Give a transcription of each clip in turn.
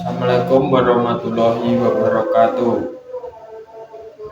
Assalamualaikum warahmatullahi wabarakatuh.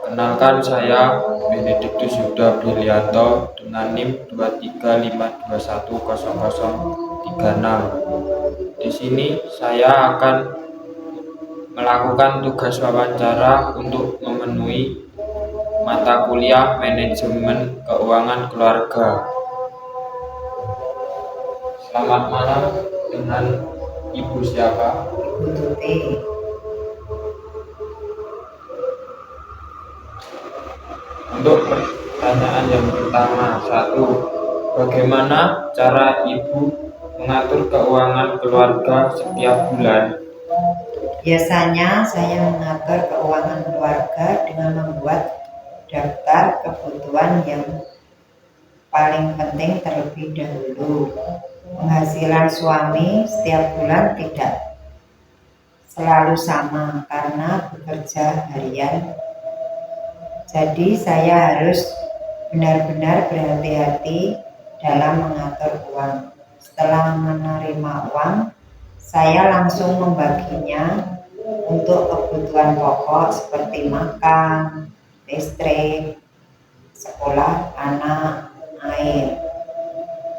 Kenalkan, saya Benediktus Yuda Brilianto dengan NIM 235210036. Di sini saya akan melakukan tugas wawancara untuk memenuhi mata kuliah Manajemen Keuangan Keluarga. Selamat malam, dengan Ibu siapa? Ibu Tuti. Untuk pertanyaan yang pertama, bagaimana cara Ibu mengatur keuangan keluarga setiap bulan? Biasanya saya mengatur keuangan keluarga dengan membuat daftar kebutuhan yang paling penting terlebih dahulu. Penghasilan suami setiap bulan tidak selalu sama karena bekerja harian. Jadi saya harus benar-benar berhati-hati dalam mengatur uang. Setelah menerima uang, saya langsung membaginya untuk kebutuhan pokok seperti makan, listrik, sekolah anak, air.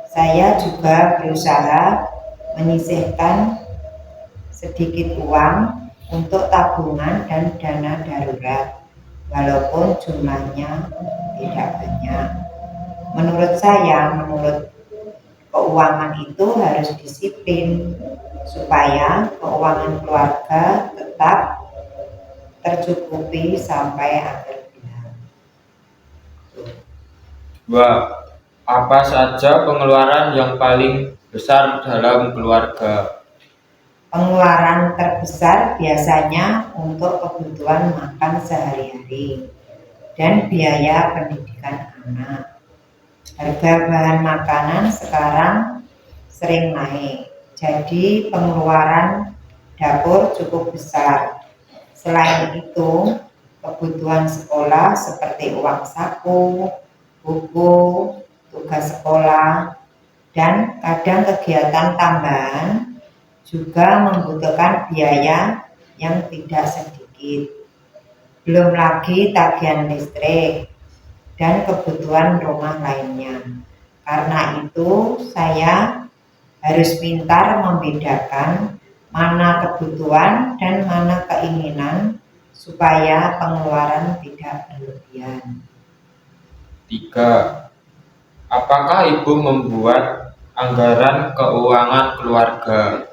Saya juga berusaha menyisihkan sedikit uang untuk tabungan dan dana darurat, walaupun jumlahnya tidak banyak. Menurut keuangan itu harus disiplin supaya keuangan keluarga tetap tercukupi sampai akhir bulan. 2. Apa saja pengeluaran yang paling besar dalam keluarga? Pengeluaran terbesar biasanya untuk kebutuhan makan sehari-hari dan biaya pendidikan anak. Harga bahan makanan sekarang sering naik, jadi pengeluaran dapur cukup besar. Selain itu, kebutuhan sekolah seperti uang saku, buku, tugas sekolah, dan kadang kegiatan tambahan juga membutuhkan biaya yang tidak sedikit. Belum lagi tagihan listrik dan kebutuhan rumah lainnya. Karena itu saya harus pintar membedakan mana kebutuhan dan mana keinginan supaya pengeluaran tidak berlebihan. 3. Apakah Ibu membuat anggaran keuangan keluarga?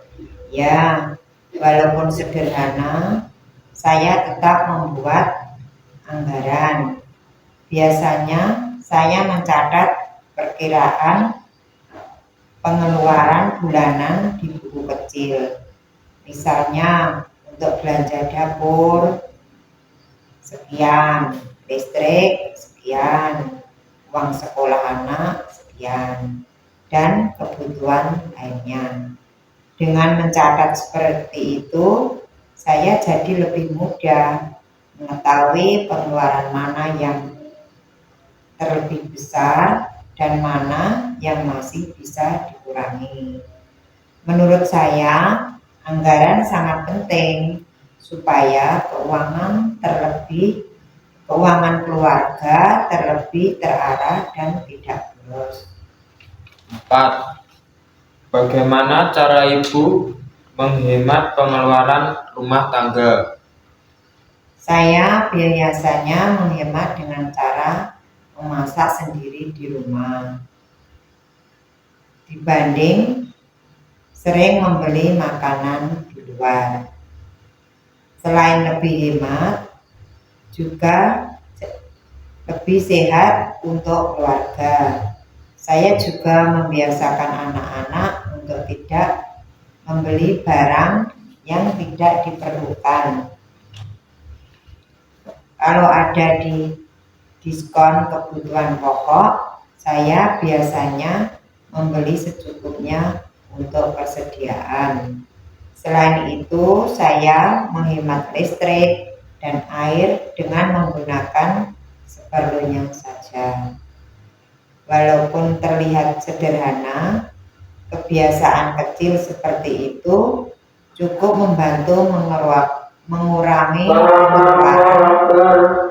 Ya, walaupun sederhana, saya tetap membuat anggaran. Biasanya saya mencatat perkiraan pengeluaran bulanan di buku kecil. Misalnya untuk belanja dapur sekian, listrik sekian, uang sekolah anak sekian, dan kebutuhan lainnya. Dengan mencatat seperti itu, saya jadi lebih mudah mengetahui pengeluaran mana yang terlebih besar dan mana yang masih bisa dikurangi. Menurut saya, anggaran sangat penting supaya keuangan keluarga terlebih terarah dan tidak boros. 4. Bagaimana cara Ibu menghemat pengeluaran rumah tangga? Saya biasanya menghemat dengan cara memasak sendiri di rumah, dibanding sering membeli makanan di luar. Selain lebih hemat, juga lebih sehat untuk keluarga. Saya juga membiasakan anak-anak untuk tidak membeli barang yang tidak diperlukan. Kalau ada di diskon kebutuhan pokok, saya biasanya membeli secukupnya untuk persediaan. Selain itu, saya menghemat listrik dan air dengan menggunakan seperlunya saja. Walaupun terlihat sederhana, kebiasaan kecil seperti itu cukup membantu mengurangi pengeluaran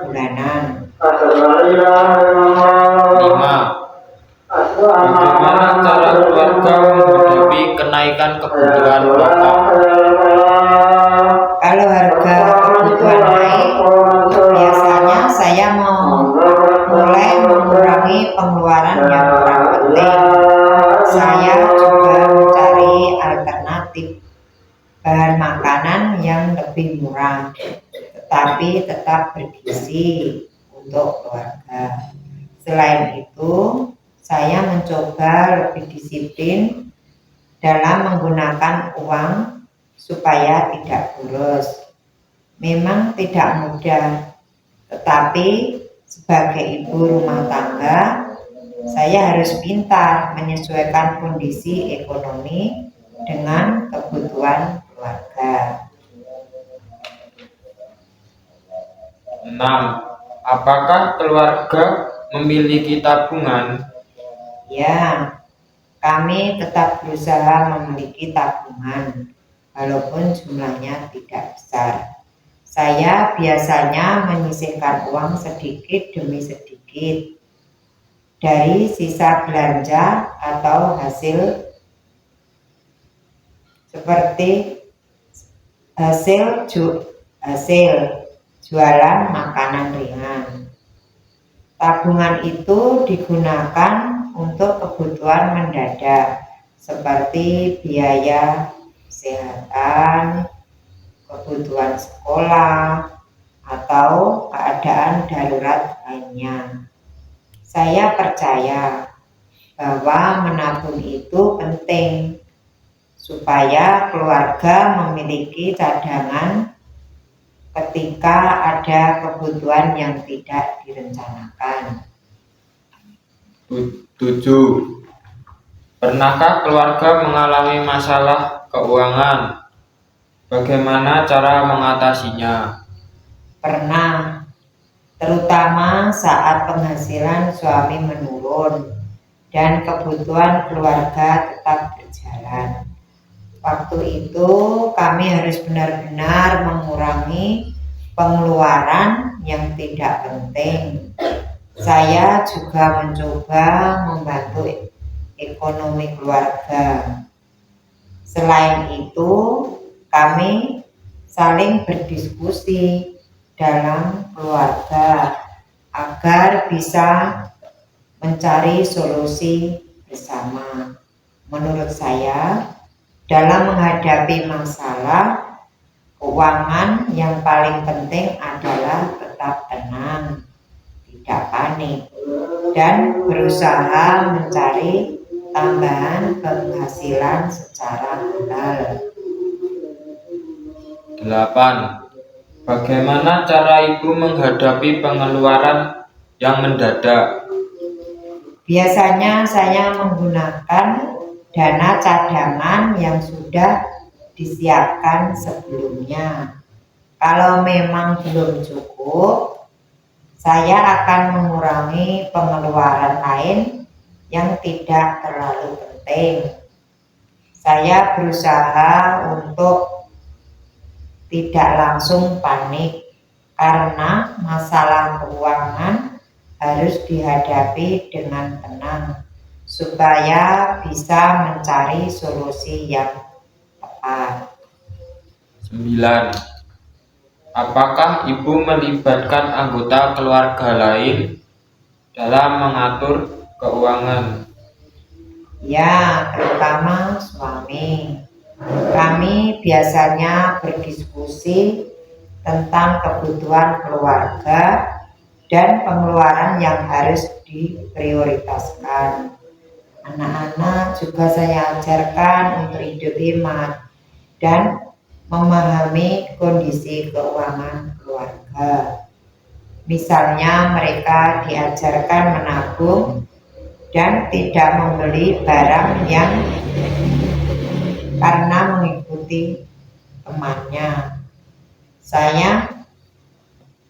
bulanan. 5. Bagaimana cara keluarga menghadapi kenaikan kebutuhan pokok? Kalau harga kebutuhan naik, biasanya saya mulai mengurangi pengeluaran yang kurang penting. Saya juga mencari alternatif bahan makanan yang lebih murah, tetapi tetap bergizi untuk keluarga. Selain itu, saya mencoba lebih disiplin dalam menggunakan uang supaya tidak boros. Memang tidak mudah, tetapi sebagai ibu rumah tangga, saya harus pintar menyesuaikan kondisi ekonomi dengan kebutuhan keluarga. 6. Apakah keluarga memiliki tabungan? Ya, kami tetap berusaha memiliki tabungan, walaupun jumlahnya tidak besar. Saya biasanya menyisihkan uang sedikit demi sedikit dari sisa belanja atau hasil jualan makanan ringan. Tabungan itu digunakan untuk kebutuhan mendadak seperti biaya kesehatan, kebutuhan sekolah, atau keadaan darurat lainnya. Saya percaya bahwa menabung itu penting supaya keluarga memiliki cadangan ketika ada kebutuhan yang tidak direncanakan. 7. Pernahkah keluarga mengalami masalah keuangan? Bagaimana cara mengatasinya? Pernah, terutama saat penghasilan suami menurun dan kebutuhan keluarga tetap berjalan. Waktu itu kami harus benar-benar mengurangi pengeluaran yang tidak penting. Saya juga mencoba membantu ekonomi keluarga. Selain itu, kami saling berdiskusi dalam keluarga agar bisa mencari solusi bersama. Menurut saya, dalam menghadapi masalah keuangan yang paling penting adalah tetap tenang, tidak panik, dan berusaha mencari tambahan penghasilan secara halal. 8. Bagaimana cara ibu menghadapi pengeluaran yang mendadak? Biasanya saya menggunakan dana cadangan yang sudah disiapkan sebelumnya. Kalau memang belum cukup, saya akan mengurangi pengeluaran lain yang tidak terlalu penting. Saya berusaha untuk tidak langsung panik karena masalah keuangan harus dihadapi dengan tenang supaya bisa mencari solusi yang tepat. 9. Apakah ibu melibatkan anggota keluarga lain dalam mengatur keuangan? Ya, terutama suami. Kami biasanya berdiskusi tentang kebutuhan keluarga dan pengeluaran yang harus diprioritaskan. Anak-anak juga saya ajarkan untuk hidup hemat dan memahami kondisi keuangan keluarga. Misalnya mereka diajarkan menabung dan tidak membeli barang yang karena mengikuti temannya. Saya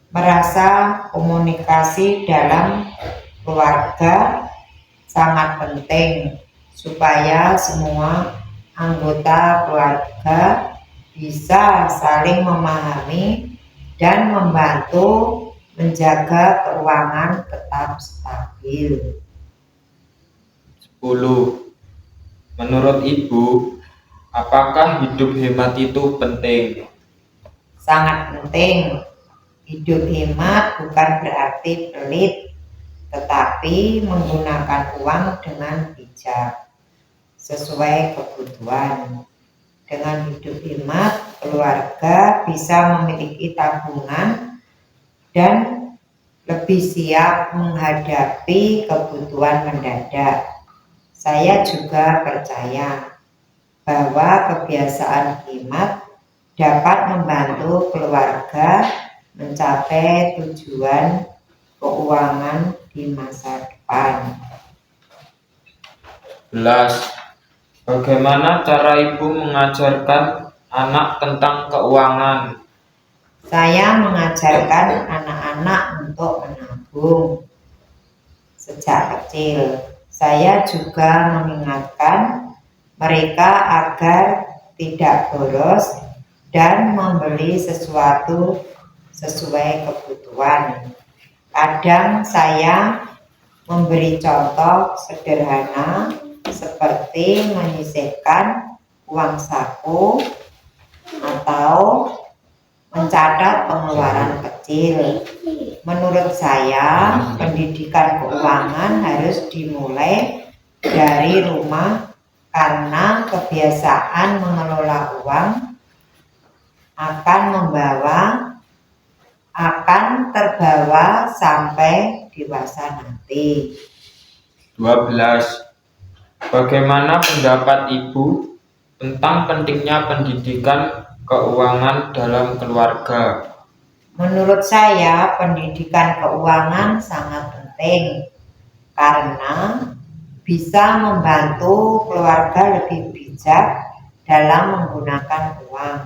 merasa komunikasi dalam keluarga sangat penting supaya semua anggota keluarga bisa saling memahami dan membantu menjaga keuangan tetap stabil. 10. Menurut Ibu, apakah hidup hemat itu penting? Sangat penting. Hidup hemat bukan berarti pelit, tetapi menggunakan uang dengan bijak, sesuai kebutuhan. Dengan hidup hemat, keluarga bisa memiliki tabungan dan lebih siap menghadapi kebutuhan mendadak. Saya juga percaya bahwa kebiasaan hemat dapat membantu keluarga mencapai tujuan keuangan di masa depan. 11. Bagaimana cara Ibu mengajarkan anak tentang keuangan? Saya mengajarkan anak-anak untuk menabung sejak kecil. Saya juga mengingatkan mereka agar tidak boros dan membeli sesuatu sesuai kebutuhan. Kadang saya memberi contoh sederhana seperti menyisihkan uang saku atau mencatat pengeluaran kecil. Menurut saya, pendidikan keuangan harus dimulai dari rumah karena kebiasaan mengelola uang akan terbawa sampai dewasa nanti. 12. Bagaimana pendapat Ibu tentang pentingnya pendidikan keuangan dalam keluarga? Menurut saya, pendidikan keuangan sangat penting karena bisa membantu keluarga lebih bijak dalam menggunakan uang.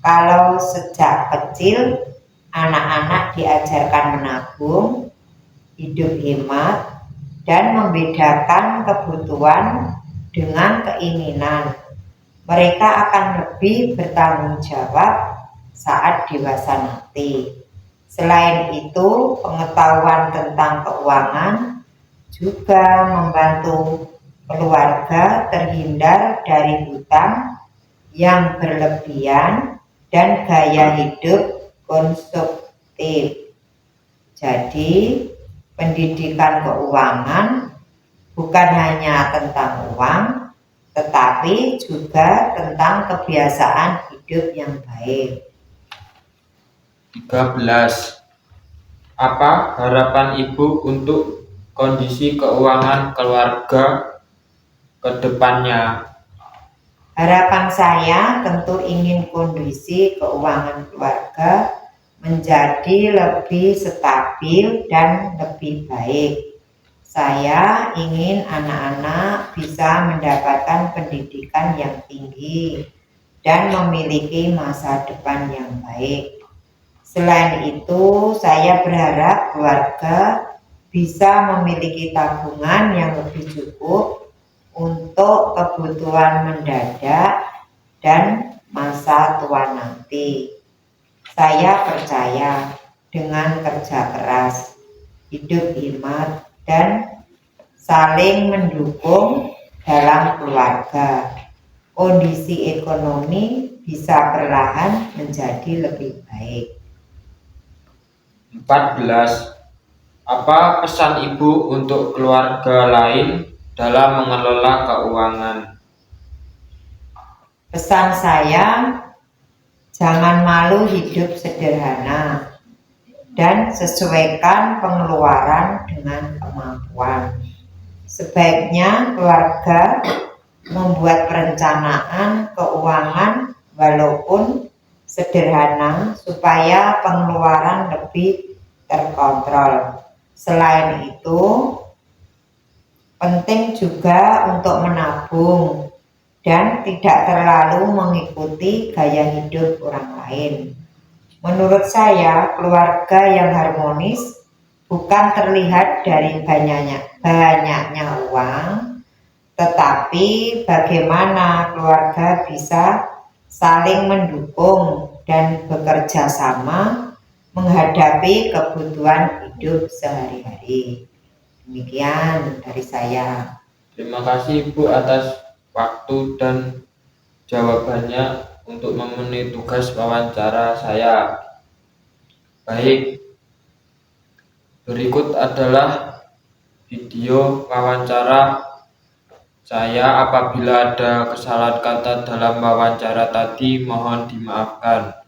Kalau sejak kecil anak-anak diajarkan menabung, hidup hemat, dan membedakan kebutuhan dengan keinginan, mereka akan lebih bertanggung jawab saat dewasa nanti. Selain itu, pengetahuan tentang keuangan juga membantu keluarga terhindar dari hutang yang berlebihan dan gaya hidup konsumtif. Jadi, pendidikan keuangan bukan hanya tentang uang, tetapi juga tentang kebiasaan hidup yang baik. 13. Apa harapan Ibu untuk kondisi keuangan keluarga ke depannya? Harapan saya tentu ingin kondisi keuangan keluarga menjadi lebih stabil dan lebih baik. Saya ingin anak-anak bisa mendapatkan pendidikan yang tinggi dan memiliki masa depan yang baik. Selain itu, saya berharap keluarga bisa memiliki tabungan yang lebih cukup untuk kebutuhan mendadak dan masa tua nanti. Saya percaya dengan kerja keras, hidup hemat, dan saling mendukung dalam keluarga, kondisi ekonomi bisa perlahan menjadi lebih baik. 14. Apa pesan Ibu untuk keluarga lain dalam mengelola keuangan? Pesan saya, jangan malu hidup sederhana dan sesuaikan pengeluaran dengan kemampuan. Sebaiknya keluarga membuat perencanaan keuangan walaupun sederhana supaya pengeluaran lebih terkontrol. Selain itu, penting juga untuk menabung dan tidak terlalu mengikuti gaya hidup orang lain. Menurut saya, keluarga yang harmonis bukan terlihat dari banyaknya uang, tetapi bagaimana keluarga bisa saling mendukung dan bekerja sama menghadapi kebutuhan hidup sehari-hari. Demikian dari saya. Terima kasih Ibu atas waktu dan jawabannya untuk memenuhi tugas wawancara saya. Baik, berikut adalah video wawancara saya. Apabila ada kesalahan kata dalam wawancara tadi, mohon dimaafkan.